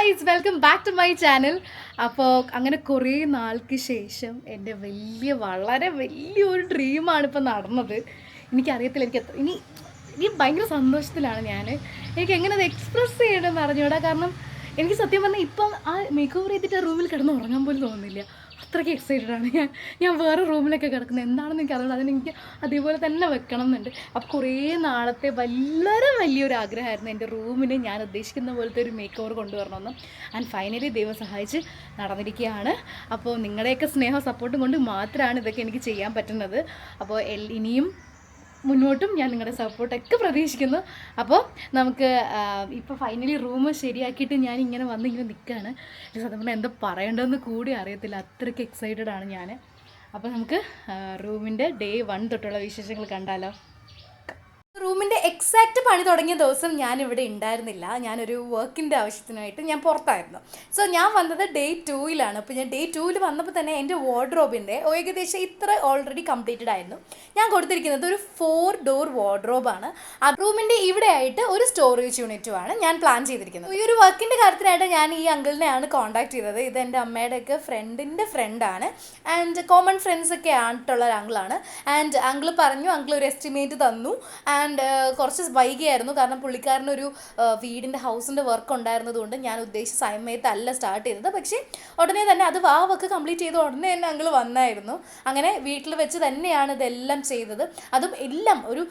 Guys, welcome back to my channel. അപ്പോൾ അങ്ങനെ കുറേ നാൾക്ക് ശേഷം എൻ്റെ വളരെ വലിയൊരു ഡ്രീമാണ് ഇപ്പോൾ നടന്നത്. എനിക്കറിയത്തില്ല, ഇനി ഭയങ്കര സന്തോഷത്തിലാണ് ഞാൻ. എനിക്ക് എങ്ങനെ അത് എക്സ്പ്രസ് ചെയ്യണമെന്ന് അറിഞ്ഞൂടാ. കാരണം എനിക്ക് സത്യം പറഞ്ഞാൽ ഇപ്പം ആ മേക്ക് ഓവർ ചെയ്തിട്ട് ആ റൂമിൽ കിടന്ന് ഉറങ്ങാൻ പോലും തോന്നുന്നില്ല. അത്രയ്ക്ക് എക്സൈറ്റഡ് ആണ് ഞാൻ വേറെ റൂമിലൊക്കെ കിടക്കുന്നത്. എന്താണെന്ന് എനിക്ക് അറിയില്ല. അതിനെനിക്ക് അതേപോലെ തന്നെ വെക്കണം എന്നുണ്ട്. അപ്പോൾ കുറേ നാളത്തെ വളരെ വലിയൊരു ആഗ്രഹമായിരുന്നു എൻ്റെ റൂമിന് ഞാൻ ഉദ്ദേശിക്കുന്ന പോലത്തെ ഒരു മേക്ക് ഓവർ കൊണ്ടുവരണമെന്ന്. ആൻഡ് ഫൈനലി ദൈവം സഹായിച്ച് നടന്നിരിക്കുകയാണ്. അപ്പോൾ നിങ്ങളുടെയൊക്കെ സ്നേഹവും സപ്പോർട്ടും കൊണ്ട് മാത്രമാണ് ഇതൊക്കെ എനിക്ക് ചെയ്യാൻ പറ്റുന്നത്. അപ്പോൾ ഇനിയും മുന്നോട്ടും ഞാൻ നിങ്ങളുടെ സപ്പോർട്ടൊക്കെ പ്രതീക്ഷിക്കുന്നു. അപ്പോൾ നമുക്ക് ഇപ്പോൾ ഫൈനലി റൂം ശരിയാക്കിയിട്ട് ഞാൻ ഇങ്ങനെ നിൽക്കുകയാണ്. സത്യം പറഞ്ഞാൽ എന്താ പറയേണ്ടതെന്ന് കൂടി അറിയത്തില്ല, അത്രയ്ക്ക് എക്സൈറ്റഡ് ആണ് ഞാൻ. അപ്പോൾ നമുക്ക് റൂമിൻ്റെ ഡേ 1 തൊട്ടുള്ള വിശേഷങ്ങൾ കണ്ടാലോ. റൂമിൻ്റെ എക്സാക്റ്റ് പണി തുടങ്ങിയ ദിവസം ഞാനിവിടെ ഉണ്ടായിരുന്നില്ല. ഞാനൊരു വർക്കിൻ്റെ ആവശ്യത്തിനായിട്ട് ഞാൻ പുറത്തായിരുന്നു. സോ ഞാൻ വന്നത് ഡേ 2-ലാണ്. അപ്പോൾ ഞാൻ ഡേ 2-ൽ വന്നപ്പോൾ തന്നെ എൻ്റെ വാർഡ്രോബിൻ്റെ ഏകദേശം ഇത്ര ഓൾറെഡി കംപ്ലീറ്റഡ് ആയിരുന്നു. ഞാൻ കൊടുത്തിരിക്കുന്നത് ഒരു 4 ഡോർ വാർഡ്രോബാണ്. ആ റൂമിൻ്റെ ഇവിടെ ആയിട്ട് ഒരു സ്റ്റോറേജ് യൂണിറ്റുമാണ് ഞാൻ പ്ലാൻ ചെയ്തിരിക്കുന്നത്. ഈ ഒരു വർക്കിൻ്റെ കാര്യത്തിനായിട്ട് ഞാൻ ഈ അങ്കിളിനെയാണ് കോൺടാക്ട് ചെയ്തത്. ഇത് എൻ്റെ അമ്മയുടെയൊക്കെ ഫ്രണ്ടിൻ്റെ ഫ്രണ്ടാണ്. ആൻഡ് കോമൺ ഫ്രണ്ട്സൊക്കെ ആയിട്ടുള്ള ഒരു അങ്കിളാണ്. ആൻഡ് അങ്കിൾ പറഞ്ഞു, അങ്കിൾ ഒരു എസ്റ്റിമേറ്റ് തന്നു. ആൻഡ് കുറച്ച് വൈകിയായിരുന്നു, കാരണം പുള്ളിക്കാരനൊരു വീടിൻ്റെ ഹൗസിൻ്റെ വർക്ക് ഉണ്ടായിരുന്നതുകൊണ്ട് ഞാൻ ഉദ്ദേശിച്ച സമയത്തല്ല സ്റ്റാർട്ട് ചെയ്തത്. പക്ഷേ ഉടനെ തന്നെ അത് വർക്ക് കംപ്ലീറ്റ് ചെയ്ത് ഉടനെ തന്നെ അങ്കിൾ വന്നായിരുന്നു. അങ്ങനെ വീട്ടിൽ വെച്ച് തന്നെയാണ് ഇതെല്ലാം ചെയ്തത്. അതും എല്ലാം ഒരു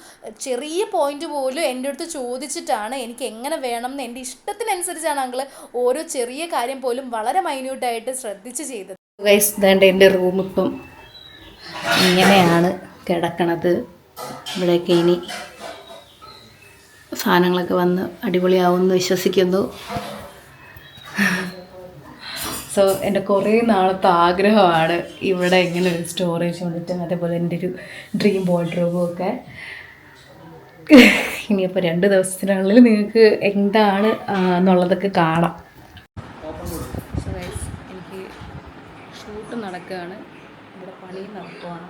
ചെറിയ പോയിന്റ് പോലും എൻ്റെ അടുത്ത് ചോദിച്ചിട്ടാണ് എനിക്ക് എങ്ങനെ വേണം എന്ന് എൻ്റെ ഇഷ്ടത്തിനനുസരിച്ചാണ് അങ്കിൾ ഓരോ ചെറിയ കാര്യം പോലും വളരെ മൈന്യൂട്ടായിട്ട് ശ്രദ്ധിച്ച് ചെയ്തത്. ഗൈസ്, ഇതാണ്ട് എൻ്റെ റൂം ഇപ്പം ഇങ്ങനെയാണ് കിടക്കണത്. ഇവിടെയൊക്കെ ഇനി സാധനങ്ങളൊക്കെ വന്ന് അടിപൊളിയാവുമെന്ന് വിശ്വസിക്കുന്നു. സോ എൻ്റെ കുറേ നാളത്തെ ആഗ്രഹമാണ് ഇവിടെ ഇങ്ങനെ ഒരു സ്റ്റോറേജ് യൂണിറ്റും അതേപോലെ എൻ്റെ ഒരു ഡ്രീം വാർഡ്രോബും ഒക്കെ. ഇനിയിപ്പോൾ 2 ദിവസത്തിനുള്ളിൽ നിങ്ങൾക്ക് എന്താണ് എന്നുള്ളതൊക്കെ കാണാം. സോ ഗൈസ്, എനിക്ക് ഷൂട്ട് നടക്കുകയാണ്, ഇവിടെ പണി നടക്കുവാണ്.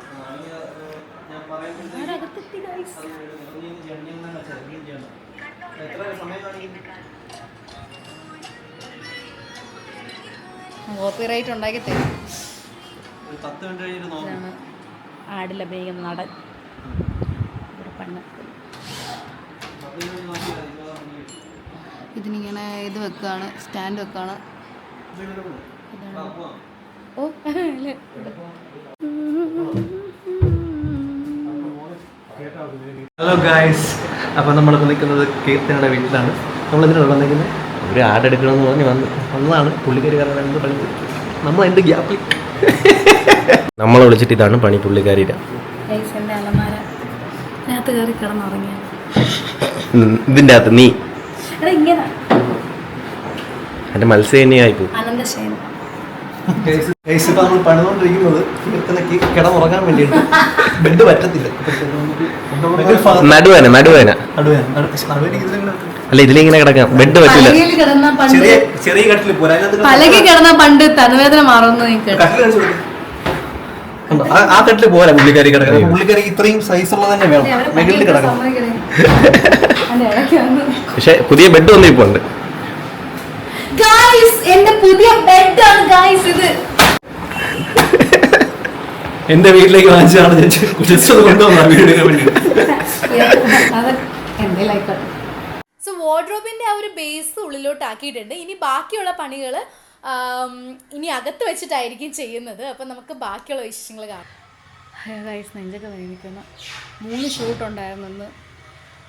കോപ്പിറൈറ്റ് ഉണ്ടാക്കി തരും. ആടില്ല ബേഗം നടൻ ഇതിനിങ്ങനെ ഇത് വെക്കാണ്, സ്റ്റാൻഡ് വെക്കാണ്. ഓ അല്ലേ, ഹലോ ഗായ്സ്, അപ്പോൾ നമ്മളിപ്പോൾ നിൽക്കുന്നത് കീർത്തനയുടെ വീട്ടിലാണ്. നമ്മളിതിനുള്ള വന്നിരിക്കുന്നത് ഒരു ആഡ് എടുക്കണമെന്ന് പറഞ്ഞ് വന്നതാണ്. പുള്ളിക്കാരി കാരണം പണി നമ്മൾ എൻ്റെ ഗ്യാപ്പിൽ നമ്മളെ വിളിച്ചിട്ട് ഇതാണ് പണി പുള്ളിക്കാരിയുടെ. ഇതിൻ്റെ അകത്ത് നീ എൻ്റെ മത്സ്യനിയായിപ്പോ നമ്മൾ പണിതുകൊണ്ടിരിക്കുന്നത് കീർത്തനയ്ക്ക് കിടന്നുറങ്ങാൻ വേണ്ടിയിട്ട്. ബെഡ് പറ്റത്തില്ല, നടുവേന അല്ല, ഇതിലിങ്ങനെ കിടക്കാം. ബെഡ് പറ്റില്ല, ചെറിയ കട്ടിൽ പോലെ പണ്ട് തലവേദന മാറുന്നു. ആ കട്ടില് പോലെ പുള്ളിക്കാരി കിടക്കാം. പുള്ളിക്കാരി ഇത്രയും സൈസുള്ളത് തന്നെ വേണം മെകളിൽ കിടക്കാം. പക്ഷെ പുതിയ ബെഡ് ഒന്നും ഇപ്പൊ ഉണ്ട്. എന്റെ പുതിയ ബെഡാണ് ഗായ്സ് ഇത്. എന്റെ വീട്ടിലേക്ക് വാങ്ങിച്ചതാണ്. സോ വാർഡ്രോബിന്റെ ആ ഒരു ബേസ് ഉള്ളിലോട്ട് ആക്കിയിട്ടുണ്ട്. ഇനി ബാക്കിയുള്ള പണികൾ ഇനി അകത്ത് വെച്ചിട്ടായിരിക്കും ചെയ്യുന്നത്. അപ്പം നമുക്ക് ബാക്കിയുള്ള വിശേഷങ്ങൾ കാണാം. ഗൈസ്, നെഞ്ചൊക്കെ വേദനിക്കുന്ന 3 ഷൂട്ട് ഉണ്ടായിരുന്നെന്ന്.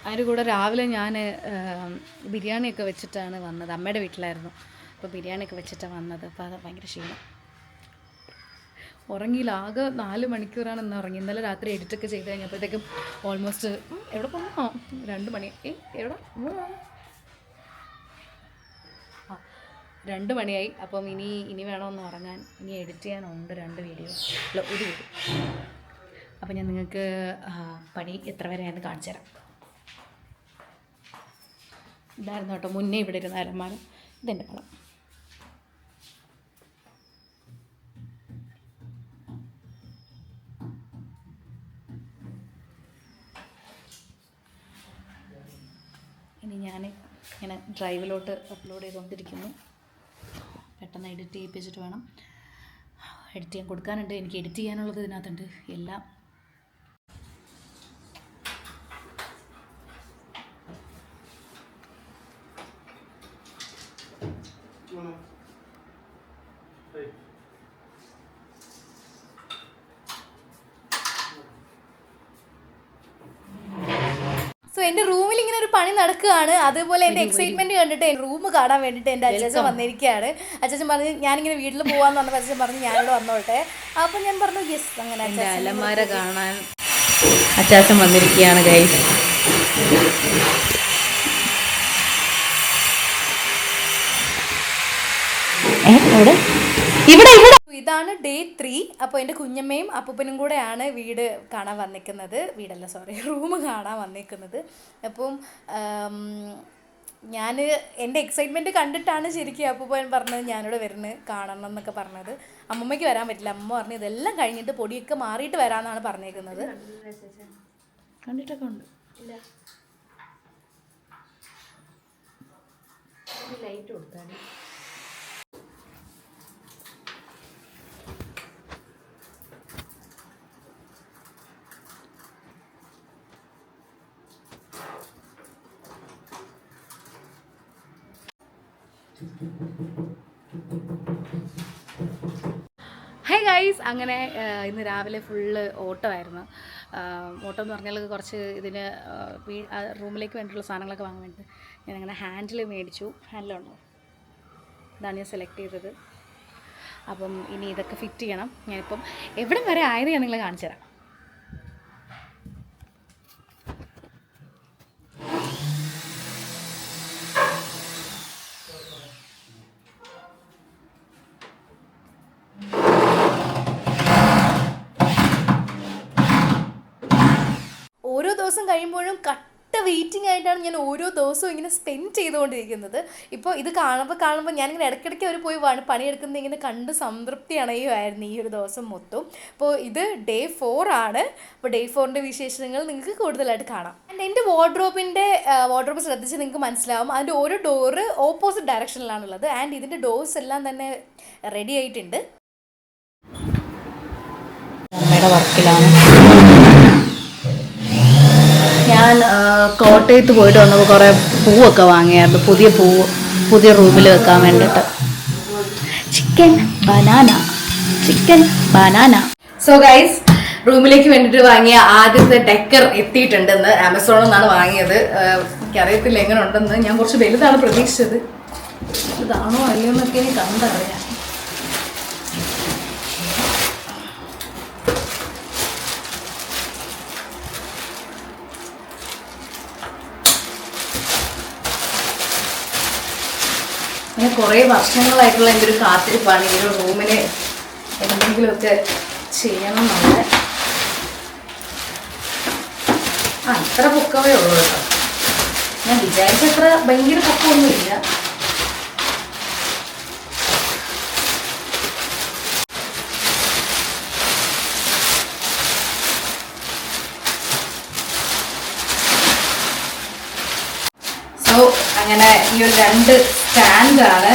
അതിൻ്റെ കൂടെ രാവിലെ ഞാൻ ബിരിയാണിയൊക്കെ വെച്ചിട്ടാണ് വന്നത്. അമ്മയുടെ വീട്ടിലായിരുന്നു. അപ്പോൾ ബിരിയാണിയൊക്കെ വെച്ചിട്ടാണ് വന്നത്. അപ്പോൾ അത് ഭയങ്കര ക്ഷീണം. ഉറങ്ങിയില്ല, ആകെ 4 മണിക്കൂറാണ് ഇന്ന് ഉറങ്ങി. ഇന്നലെ രാത്രി എഡിറ്റൊക്കെ ചെയ്ത് കഴിഞ്ഞപ്പോഴത്തേക്കും ഓൾമോസ്റ്റ് എവിടെ പോകണോ 2 മണി. എവിടെ 2 മണിയായി. അപ്പം ഇനി വേണമെന്ന് ഉറങ്ങാൻ. ഇനി എഡിറ്റ് ചെയ്യാനുണ്ട് 2 വീഡിയോ, അല്ല 1 വീഡിയോ. അപ്പം ഞാൻ നിങ്ങൾക്ക് പണി എത്ര വരെയാണെന്ന് കാണിച്ചു തരാം. ഇതായിരുന്നു കേട്ടോ മുന്നേ ഇവിടെ ഇരുന്ന അലമാര. ഇതെൻ്റെ പണം. ഇനി ഞാൻ ഇങ്ങനെ ഡ്രൈവിലോട്ട് അപ്ലോഡ് ചെയ്തുകൊണ്ടിരിക്കുന്നു. പെട്ടെന്ന് എഡിറ്റ് ചെയ്യിപ്പിച്ചിട്ട് വേണം. എഡിറ്റ് ചെയ്യാൻ കൊടുക്കാനുണ്ട്, എനിക്ക് എഡിറ്റ് ചെയ്യാനുള്ളത് ഇതിനകത്തുണ്ട് എല്ലാം. സോ എൻ്റെ റൂമിൽ ഇങ്ങനെ ഒരു പണി നടക്കുകയാണ്. അതുപോലെ എൻ്റെ എക്സൈറ്റ്മെന്റ് കണ്ടിട്ട് റൂം കാണാൻ വേണ്ടിയിട്ട് എൻ്റെ അച്ഛൻ വന്നിരിക്കുകയാണ്. അച്ഛൻ പറഞ്ഞു ഞാനിങ്ങനെ വീട്ടിൽ പോകാമെന്ന് പറഞ്ഞപ്പോൾ അച്ഛൻ പറഞ്ഞു ഞാനിവിടെ വന്നോട്ടെ. അപ്പം ഞാൻ പറഞ്ഞു യെസ്. അങ്ങനെ അലമാര കാണാൻ അച്ചാച്ചൻ വന്നിരിക്കുകയാണ് ഗൈസ്. ഇവിടെ ഇതാണ് ഡേ 3. അപ്പോൾ എൻ്റെ കുഞ്ഞമ്മയും അപ്പൂപ്പനും കൂടെയാണ് വീട് കാണാൻ വന്നിരിക്കുന്നത്. വീടല്ല സോറി, റൂം കാണാൻ വന്നിരിക്കുന്നത്. അപ്പം ഞാൻ എൻ്റെ എക്സൈറ്റ്മെൻറ്റ് കണ്ടിട്ടാണ് ശരിക്കും അപ്പൂപ്പൻ പറഞ്ഞത് ഞാനിവിടെ വരുന്നത് കാണണം എന്നൊക്കെ പറഞ്ഞത്. അമ്മമ്മയ്ക്ക് വരാൻ പറ്റില്ല. അമ്മ പറഞ്ഞു ഇതെല്ലാം കഴിഞ്ഞിട്ട് പൊടിയൊക്കെ മാറിയിട്ട് വരാമെന്നാണ് പറഞ്ഞേക്കുന്നത്. കണ്ടിട്ടൊക്കെ ഉണ്ട്. ലൈറ്റ് കൊടുത്താണ്. ഹേ ഗൈസ്, അങ്ങനെ ഇന്ന് രാവിലെ ഫുള്ള് ഓട്ടമായിരുന്നു. ഓട്ടം എന്ന് പറഞ്ഞാൽ കുറച്ച് ഇതിന് റൂമിലേക്ക് വേണ്ടിയിട്ടുള്ള സാധനങ്ങളൊക്കെ വാങ്ങാൻ വേണ്ടിയിട്ട് ഞാനങ്ങനെ ഹാൻഡിൽ മേടിച്ചു. ഹാൻഡിലുണ്ടോ, ഇതാണ് ഞാൻ സെലക്ട് ചെയ്തത്. അപ്പം ഇനി ഇതൊക്കെ ഫിറ്റ് ചെയ്യണം. ഞാനിപ്പം എവിടെ വരെ ആയത് ഞാൻ നിങ്ങളെ കാണിച്ചു തരാം. ഓരോ ദിവസം കഴിയുമ്പോഴും കട്ട വെയിറ്റിംഗ് ആയിട്ടാണ് ഞാൻ ഓരോ ദിവസവും ഇങ്ങനെ സ്പെൻഡ് ചെയ്തുകൊണ്ടിരിക്കുന്നത്. ഇപ്പോൾ ഇത് കാണുമ്പോൾ ഞാനിങ്ങനെ ഇടയ്ക്കിടയ്ക്ക് അവർ പോയി പണിയെടുക്കുന്നത് ഇങ്ങനെ കണ്ട് സംതൃപ്തി അണയുമായിരുന്നു ഈ ഒരു ദിവസം മൊത്തം. അപ്പോൾ ഇത് ഡേ 4 ആണ്. അപ്പോൾ ഡേ 4ൻ്റെ വിശേഷങ്ങൾ നിങ്ങൾക്ക് കൂടുതലായിട്ട് കാണാം. ആൻഡ് എൻ്റെ വാർഡ്രോബ് ശ്രദ്ധിച്ച് നിങ്ങൾക്ക് മനസ്സിലാവും. അതിൻ്റെ ഓരോ ഡോറ് ഓപ്പോസിറ്റ് ഡയറക്ഷനിലാണുള്ളത്. ആൻഡ് ഇതിൻ്റെ ഡോർസ് എല്ലാം തന്നെ റെഡി ആയിട്ടുണ്ട്. അമ്മയുടെ വർക്കിലാണ്. ഞാൻ കോട്ടയത്ത് പോയിട്ട് വന്നപ്പോൾ കുറേ പൂവൊക്കെ വാങ്ങിയായിരുന്നു. പുതിയ റൂമിൽ വെക്കാൻ വേണ്ടിയിട്ട്. Chicken banana. സോ ഗൈസ്, റൂമിലേക്ക് വേണ്ടിയിട്ട് വാങ്ങിയ ആദ്യത്തെ ഡെക്കർ എത്തിയിട്ടുണ്ടെന്ന്. ആമസോണിൽ നിന്നാണ് വാങ്ങിയത്. എനിക്കറിയത്തില്ല എങ്ങനെ ഉണ്ടെന്ന്. ഞാൻ കുറച്ച് വലുതാണ് പ്രതീക്ഷിച്ചത്. ഇതാണോ അല്ലയോ എന്നൊക്കെ എനിക്ക് കണ്ടറിയാം. അങ്ങനെ കുറേ വർഷങ്ങളായിട്ടുള്ള എൻ്റെ ഒരു കാത്തിരിപ്പാണ് ഈ ഒരു റൂമിന് എന്തെങ്കിലുമൊക്കെ ചെയ്യണം എന്നുള്ള. ഇത്ര പൊക്കമേ ഉള്ളൂ കേട്ടോ. ഞാൻ വിചാരിച്ചത്ര ഭയങ്കര പൊക്കമൊന്നുമില്ല. അങ്ങനെ ഈ ഒരു 2 സ്റ്റാൻഡാണ്.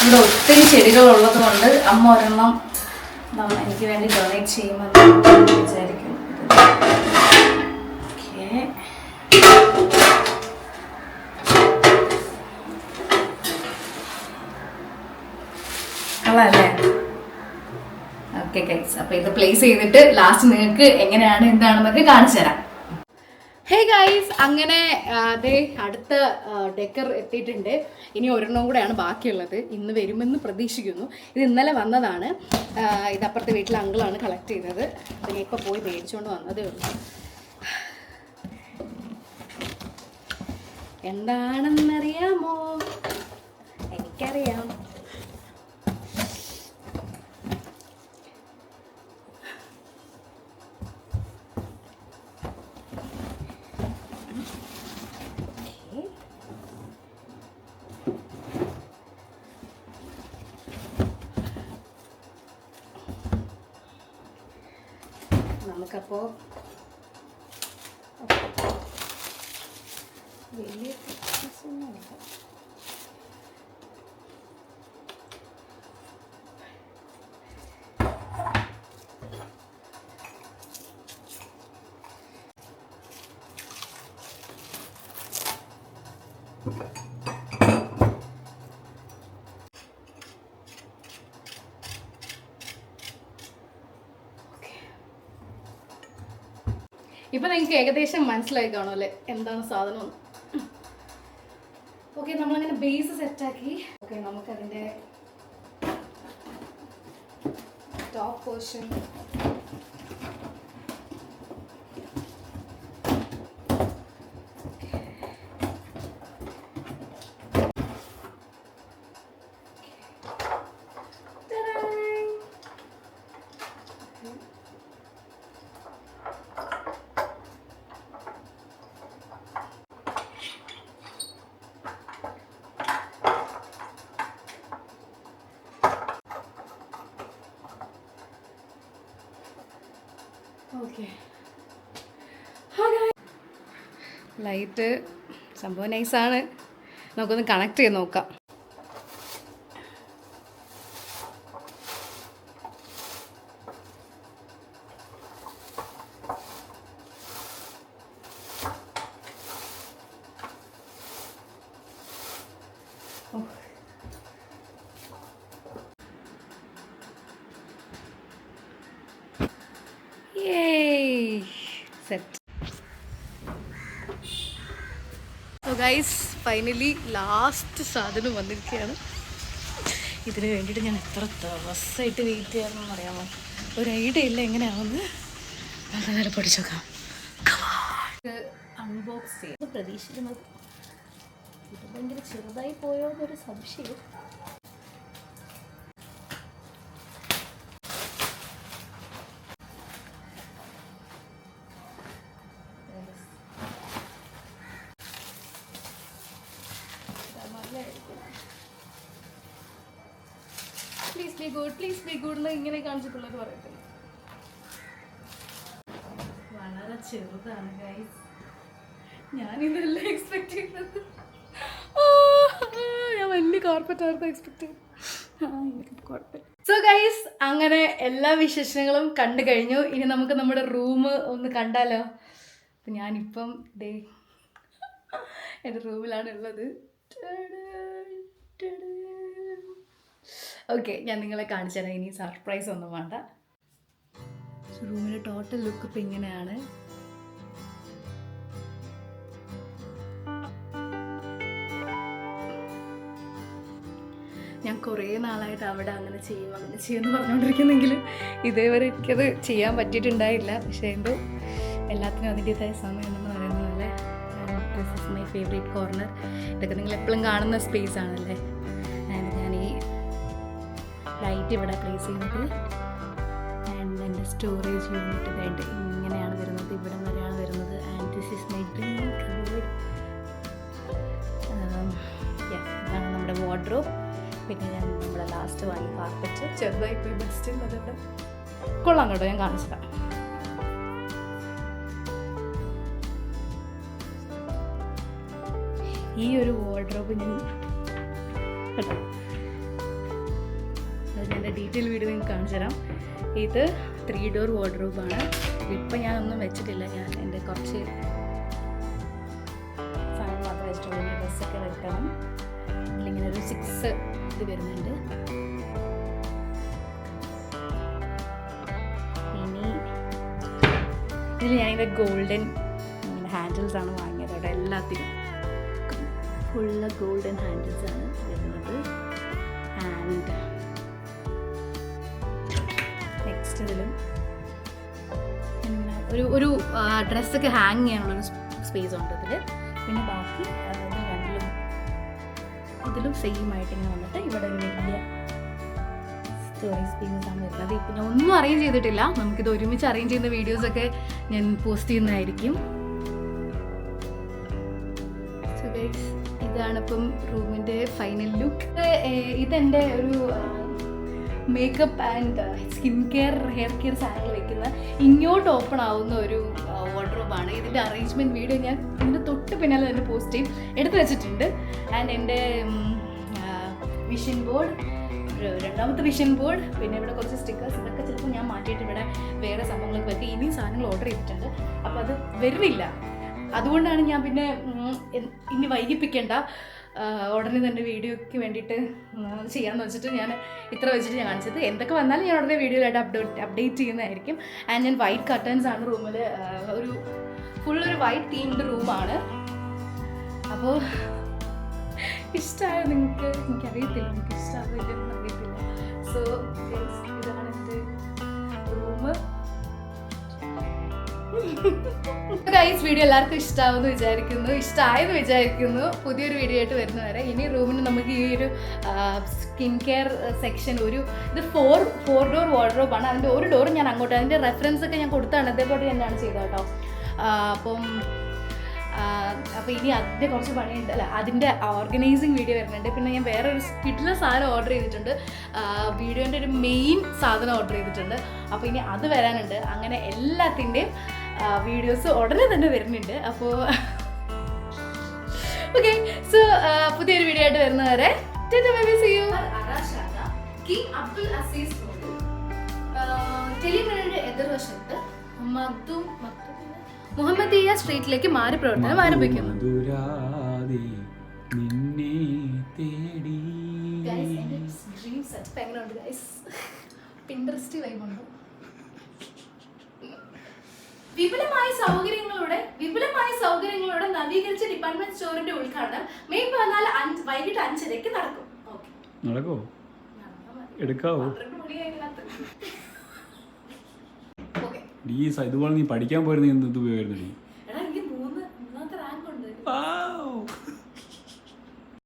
ഇവിടെ ഒത്തിരി ചെടികളുള്ളത് കൊണ്ട് അമ്മ ഒരെണ്ണം എനിക്ക് വേണ്ടി ഡൊണേറ്റ് ചെയ്യുമെന്ന് വിചാരിക്കുന്നു. അല്ലേ? ഓക്കെ ഗൈസ്, അപ്പോൾ ഇത് പ്ലേസ് ചെയ്തിട്ട് ലാസ്റ്റ് നിങ്ങൾക്ക് എങ്ങനെയാണ് എന്താണെന്നൊക്കെ കാണിച്ചു തരാം. ഹേ ഗൈസ്, അങ്ങനെ അതേ അടുത്ത ഡെക്കർ എത്തിയിട്ടുണ്ട്. ഇനി ഒരെണ്ണം കൂടെയാണ് ബാക്കിയുള്ളത്. ഇന്ന് വരുമെന്ന് പ്രതീക്ഷിക്കുന്നു. ഇത് ഇന്നലെ വന്നതാണ്. ഇത് അപ്പുറത്തെ വീട്ടിലെ അങ്കിളാണ് കളക്ട് ചെയ്തത്. അതിനെ ഇപ്പോൾ പോയി മേടിച്ചുകൊണ്ട് വന്നതേ ഉള്ളൂ. എന്താണെന്നറിയാമോ? എനിക്കറിയാം. നമുക്കപ്പോൾ വലിയ ഇപ്പം നിങ്ങൾക്ക് ഏകദേശം മനസ്സിലായി കാണും അല്ലേ എന്താണ് സാധനം. ഓക്കെ, നമ്മളങ്ങനെ ബേസ് സെറ്റാക്കി. ഓക്കെ, നമുക്കതിൻ്റെ ടോപ്പ് പോർഷൻ ഓക്കെ. ലൈറ്റ് സംഭവം നൈസാണ്. നമുക്കൊന്ന് കണക്ട് ചെയ്ത് നോക്കാം. Set. So guys, finally last സാധനം വന്നിരിക്കുകയാണ്. ഇതിന് വേണ്ടിയിട്ട് ഞാൻ എത്ര ദിവസമായിട്ട് വെയിറ്റ് ചെയ്യാമെന്ന് അറിയാമോ? ഒരു ഐഡിയ ഇല്ല എങ്ങനെയാണെന്ന്. നമുക്ക് നേരെ പഠിച്ചു നോക്കാം. അൺബോക്സ് ചെയ്യാം. പ്രതീക്ഷിക്കുന്നത് ഇത് ഭയങ്കര ചെറുതായി പോയോ എന്നൊരു സംശയം. പ്ലീസ് ബി ഗുഡ് എന്ന് ഇങ്ങനെ കാണിച്ചിട്ടുള്ളത് പറയത്തില്ല. വളരെ ചെറുതാണ് ഗൈസ്. ഞാനിതെല്ലാം എക്സ്പെക്ട് ചെയ്യുന്നത്. ഞാൻ വലിയ കാർപ്പറ്റ് ആയിരുന്നു എക്സ്പെക്ട് ചെയ്തത്. സോ ഗൈസ്, അങ്ങനെ എല്ലാ വിശേഷങ്ങളും കണ്ടു കഴിഞ്ഞു. ഇനി നമുക്ക് നമ്മുടെ റൂം ഒന്ന് കണ്ടാലോ? അപ്പം ഞാനിപ്പം ഡേ എൻ്റെ റൂമിലാണ് ഉള്ളത്. ഓക്കെ, ഞാൻ നിങ്ങളെ കാണിച്ചു തരാം. ഇനി സർപ്രൈസ് ഒന്നും വേണ്ട. റൂമിൻ്റെ ടോട്ടൽ ലുക്ക് ഇപ്പം ഇങ്ങനെയാണ്. ഞാൻ കുറേ നാളായിട്ട് അവിടെ അങ്ങനെ ചെയ്യുമെന്ന് പറഞ്ഞുകൊണ്ടിരിക്കുന്നെങ്കിലും ഇതേവരെ എനിക്കത് ചെയ്യാൻ പറ്റിയിട്ടുണ്ടായില്ല. പക്ഷേ എന്തോ എല്ലാത്തിനും അതിൻ്റെതായ സമയം എന്ന് പറയുന്നത് പോലെ. This is my favourite corner. ഇതൊക്കെ നിങ്ങൾ എപ്പോഴും കാണുന്ന സ്പേസ് ആണല്ലേ. ആൻഡ് ഞാൻ ഈ ലൈറ്റ് ഇവിടെ പ്ലേസ് ചെയ്യുന്നത്. ആൻഡ് എൻ്റെ സ്റ്റോറേജ് യൂണിറ്റ് ഇതായിട്ട് ഇങ്ങനെയാണ് വരുന്നത്, ഇവിടെ വരെയാണ് വരുന്നത്. And this is my dream cupboard. ഇതാണ് നമ്മുടെ വാർഡ്രോബ്. പിന്നെ ഞാൻ നമ്മുടെ ലാസ്റ്റ് വാങ്ങി കാർപ്പറ്റ് ചെറുതായി പോയി, ബട്ട് സ്റ്റിൽ അതുകൊണ്ട് കൊള്ളാം കേട്ടോ. ഞാൻ കാണിച്ചതാണ്. ഈ ഒരു വാർഡ്രോബ് ഞാൻ കേട്ടോ, അത് എൻ്റെ ഡീറ്റെയിൽ വീഡിയോ നിങ്ങൾക്ക് കാണിച്ചു തരാം. ഇത് 3 ഡോർ വാർഡ്രോബാണ്. ഇപ്പം ഞാനൊന്നും വെച്ചിട്ടില്ല. ഞാൻ എൻ്റെ കുറച്ച് സാധനം മാത്രം വെച്ചിട്ടുള്ളൂ. ഡ്രസ്സൊക്കെ വെക്കണം. ഇതിലിങ്ങനെ ഒരു 6 ഇത് വരുന്നുണ്ട്. ഇനി ഇതിൽ ഞാനിത് ഗോൾഡൻ ഹാൻഡിൽസാണ് വാങ്ങിയത്. അവിടെ എല്ലാത്തിനും ഫുള്ള് ഗോൾഡൻ ഹാൻഡിൽസാണ് വരുന്നത്. ആൻഡ് നെക്സ്റ്റ് ഇതിലും ഒരു ഡ്രസ്സൊക്കെ ഹാങ് ചെയ്യാനുള്ളൊരു സ്പേസ് ഉണ്ട് ഇതിൽ. പിന്നെ ബാക്കി ഇതിലും സെയിം ആയിട്ട് ഇങ്ങനെ വന്നിട്ട് ഇവിടെ ഒരു വലിയ സ്റ്റോറേജ് സ്പേസാണ് വരുന്നത്. ഇപ്പം ഞാൻ ഒന്നും അറേഞ്ച് ചെയ്തിട്ടില്ല. നമുക്കിത് ഒരുമിച്ച് അറേഞ്ച് ചെയ്യുന്ന വീഡിയോസൊക്കെ ഞാൻ പോസ്റ്റ് ചെയ്യുന്നതായിരിക്കും. സോ ഗൈസ്, ഇതാണിപ്പം റൂമിൻ്റെ ഫൈനൽ ലുക്ക്. ഇതെൻ്റെ ഒരു makeup and skin care, hair care സാധനങ്ങൾ വെക്കുന്ന ഇങ്ങോട്ട് ഓപ്പൺ ആവുന്ന ഒരു വാർഡ്രോബാണ്. ഇതിൻ്റെ അറേഞ്ച്മെൻറ്റ് വീഡിയോ ഞാൻ ഇതിൻ്റെ തൊട്ട് പിന്നാലെ തന്നെ പോസ്റ്റ് ചെയ്യും, എടുത്ത് വെച്ചിട്ടുണ്ട്. ആൻഡ് എൻ്റെ വിഷൻ ബോർഡ്, രണ്ടാമത്തെ വിഷൻ ബോർഡ്, പിന്നെ ഇവിടെ കുറച്ച് സ്റ്റിക്കേഴ്സ്, ഇതൊക്കെ ചിലപ്പോൾ ഞാൻ മാറ്റിയിട്ട് ഇവിടെ വേറെ സംഭവങ്ങളൊക്കെ വെക്കുക. ഇനിയും സാധനങ്ങൾ ഓർഡർ ചെയ്തിട്ടുണ്ട്. അപ്പോൾ അത് വരുന്നില്ല. അതുകൊണ്ടാണ് ഞാൻ പിന്നെ ഇനി വൈകിപ്പിക്കേണ്ട, ഉടനെ തന്നെ വീഡിയോയ്ക്ക് വേണ്ടിയിട്ട് ചെയ്യാമെന്ന് വെച്ചിട്ട് ഞാൻ ഇത്ര വെച്ചിട്ട് ഞാൻ കാണിച്ചത്. എന്തൊക്കെ വന്നാലും ഞാൻ ഉടനെ വീഡിയോയിലായിട്ട് അപ്ഡേറ്റ് ചെയ്യുന്നതായിരിക്കും. ആൻഡ് ഞാൻ വൈറ്റ് കർട്ടൻസ് ആണ് റൂമിൽ. ഒരു ഫുൾ ഒരു വൈറ്റ് തീംഡ് റൂമാണ്. അപ്പോൾ ഇഷ്ടമായോ നിങ്ങൾക്ക്? എനിക്കറിയത്തില്ല, നിങ്ങൾക്ക് ഇഷ്ടമാവില്ലെന്ന് അറിയത്തില്ല. സോ ഇതാണ് എൻ്റെ റൂം. ഗൈസ്, വീഡിയോ എല്ലാവർക്കും ഇഷ്ടമാവുമെന്ന് വിചാരിക്കുന്നു, ഇഷ്ടമായെന്ന് വിചാരിക്കുന്നു. പുതിയൊരു വീഡിയോ ആയിട്ട് വരുന്നവരെ ഇനി റൂമിന് നമുക്ക് ഈ ഒരു സ്കിൻ കെയർ സെക്ഷൻ, ഇത് ഫോർ ഡോർ വാർഡ്രോബാണ്. അതിൻ്റെ ഒരു ഡോർ ഞാൻ അങ്ങോട്ട്, അതിൻ്റെ റെഫറൻസ് ഒക്കെ ഞാൻ കൊടുത്താണ്, അതേപോലെ തന്നെയാണ് ചെയ്തത് കേട്ടോ. അപ്പോൾ ഇനി അതിൻ്റെ കുറച്ച് പണിയുണ്ട്, അല്ല അതിൻ്റെ ഓർഗനൈസിങ് വീഡിയോ വരുന്നുണ്ട്. പിന്നെ ഞാൻ വേറെ ഒരു കിട്ടുന്ന സാധനം ഓർഡർ ചെയ്തിട്ടുണ്ട്, വീഡിയോൻ്റെ ഒരു മെയിൻ സാധനം ഓർഡർ ചെയ്തിട്ടുണ്ട്. അപ്പോൾ ഇനി അത് വരാനുണ്ട്. അങ്ങനെ എല്ലാത്തിൻ്റെയും വീഡിയോസ് ഉടനെ തന്നെ വരുന്നുണ്ട്. അപ്പോൾ ഓക്കെ, സോ പുതിയൊരു വീഡിയോ ആയിട്ട് വരുന്നവരെ കിങ് അബ്ദുൽ അസീസ് റോഡ്, ടെലിമിനറിന്റെ എതിർവശത്ത് മുഹമ്മദിയ സ്ട്രീറ്റിലേക്ക് മാറി പ്രവർത്തനം ആരംഭിക്കുന്നു. വിപുലമായ സൗകര്യങ്ങളോടെ നവീകരിച്ച ഡിപ്പാർട്ട്മെന്റ് സ്റ്റോറിന്റെ ഉദ്ഘാടനം മെയ് 14 വൈകിട്ട് 5:30 നടക്കും. നടക്കോ? എടുക്കാവോ? ഇതുപോലെ നീ പഠിക്കാൻ പോയിരുന്നു, എന്ത് ഉപയോഗമായിരുന്നു?